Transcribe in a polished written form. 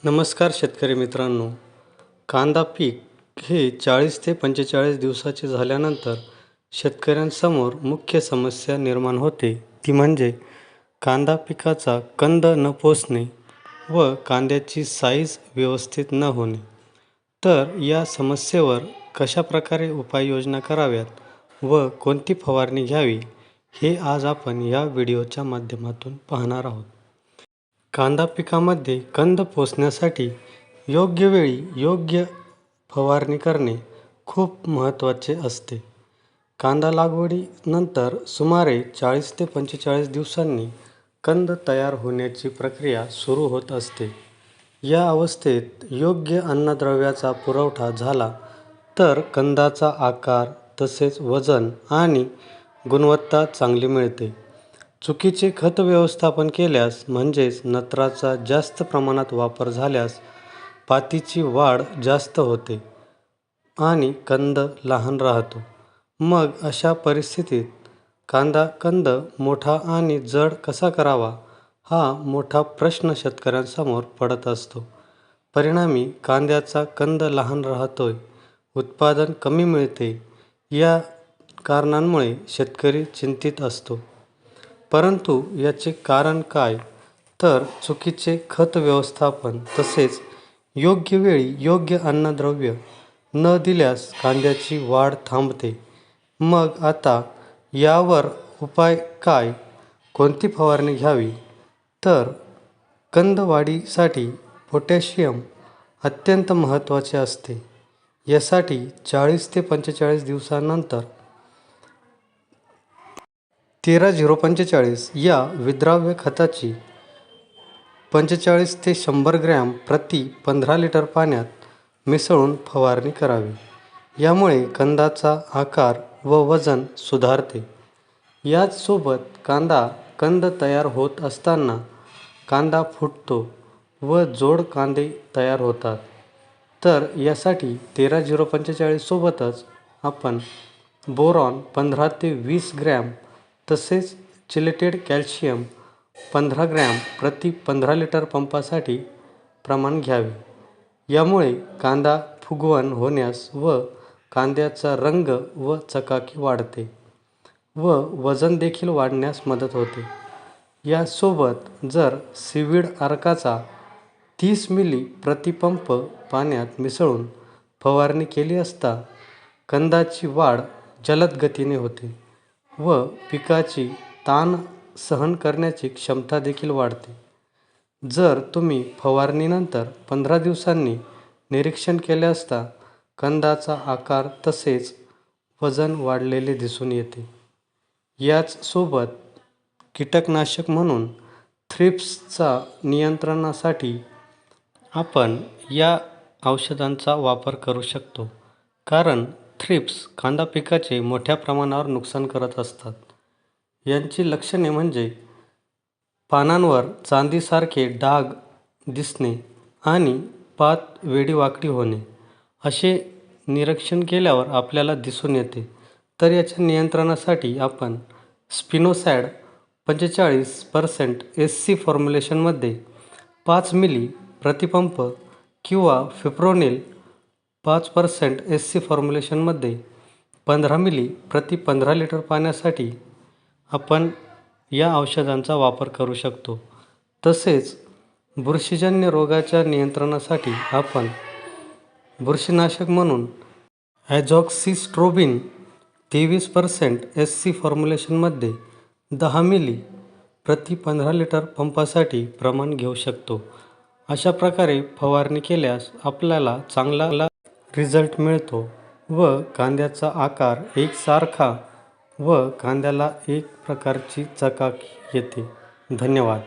नमस्कार शेतकरी मित्रांनो. कांदा पीक हे 40 ते 45 दिवसाचे झाल्यानंतर शेतकऱ्यांसमोर मुख्य समस्या निर्माण होते, ती म्हणजे कांदा पिकाचा कंद न पोचणे व कांद्याची साईज व्यवस्थित न होणे. तर या समस्येवर कशाप्रकारे उपाययोजना कराव्यात व कोणती फवारणी घ्यावी, हे आज आपण या व्हिडिओच्या माध्यमातून पाहणार आहोत. कांदा पिकामध्ये कंद पोचण्यासाठी योग्य वेळी योग्य फवारणी करणे खूप महत्त्वाचे असते. कांदा लागवडीनंतर सुमारे 40 ते 45 दिवसांनी कंद तयार होण्याची प्रक्रिया सुरू होत असते. या अवस्थेत योग्य अन्नद्रव्याचा पुरवठा झाला तर कंदाचा आकार तसेच वजन आणि गुणवत्ता चांगली मिळते. चुकीचे खत व्यवस्थापन केल्यास म्हणजेच नत्राचा जास्त प्रमाणात वापर झाल्यास पातीची वाढ जास्त होते आणि कंद लहान राहतो. मग अशा परिस्थितीत कंद मोठा आणि जड कसा करावा, हा मोठा प्रश्न शेतकऱ्यांसमोर पडत असतो. परिणामी कांद्याचा कंद लहान राहतोय, उत्पादन कमी मिळते. या कारणांमुळे शेतकरी चिंतित असतो. परंतु याचे कारण काय? तर चुकीचे खत व्यवस्थापन तसेच योग्य वेळी योग्य अन्नद्रव्य न दिल्यास कांद्याची वाढ थांबते. मग आता यावर उपाय काय? कोणती फवारणी घ्यावी? तर कंद वाढीसाठी पोटॅशियम अत्यंत महत्त्वाचे असते. यासाठी 40 ते 45 दिवसानंतर 13-0-45 या विद्राव्य खताची 45 ते 100 ग्रॅम प्रति 15 लिटर पाण्यात मिसळून फवारणी करावी. यामुळे कंदाचा आकार व वजन सुधारते. याचसोबत कंद तयार होत असताना कांदा फुटतो व जोड कांदे तयार होतात. तर यासाठी 13-0-45 सोबतच आपण बोरॉन 15 ते 20 ग्रॅम तसेच चिलेटेड कॅल्शियम 15 ग्रॅम प्रति 15 लिटर पंपासाठी प्रमाण घ्यावे. यामुळे कांदा फुगवण होण्यास व कांद्याचा रंग व चकाकी वाढते व वजन देखील वाढण्यास मदत होते. यासोबत जर सीव्हीड अर्काचा 30 मिली प्रतिपंप पाण्यात मिसळून फवारणी केली असता कंदाची वाढ जलद गतीने होते व पिकाची ताण सहन करण्याची क्षमता देखील वाढते. जर तुम्ही फवारणीनंतर 15 दिवसांनी निरीक्षण केले असता कंदाचा आकार तसेच वजन वाढलेले दिसून येते. याचसोबत कीटकनाशक म्हणून थ्रिप्सचा नियंत्रणासाठी आपण या औषधांचा वापर करू शकतो. कारण थ्रिप्स कांदा पिकाचे मोठ्या प्रमाणावर नुकसान करत असतात. यांची लक्षणे म्हणजे पानांवर चांदीसारखे डाग दिसणे आणि पात वेडीवाकडी होणे असे निरीक्षण केल्यावर आपल्याला दिसून येते. तर याच्या नियंत्रणासाठी आपण स्पिनोसॅड 45% SC फॉर्म्युलेशनमध्ये 5 मिली प्रतिपंप किंवा फिप्रोनिल 5% SC फॉर्म्युलेशनमध्ये 15 मिली प्रति 15 लिटर पाण्यासाठी आपण या औषधांचा वापर करू शकतो. तसेच बुरशीजन्य रोगाच्या नियंत्रणासाठी आपण बुरशीनाशक म्हणून ॲझॉक्सिस्ट्रोबिन 23% SC फॉर्म्युलेशनमध्ये 10 मिली प्रति 15 लिटर पंपासाठी प्रमाण घेऊ शकतो. अशा प्रकारे फवारणी केल्यास आपल्याला चांगला रिझल्ट मिळतो व कांद्याचा आकार एकसारखा व कांद्याला एक प्रकारची चकाकी येते. धन्यवाद.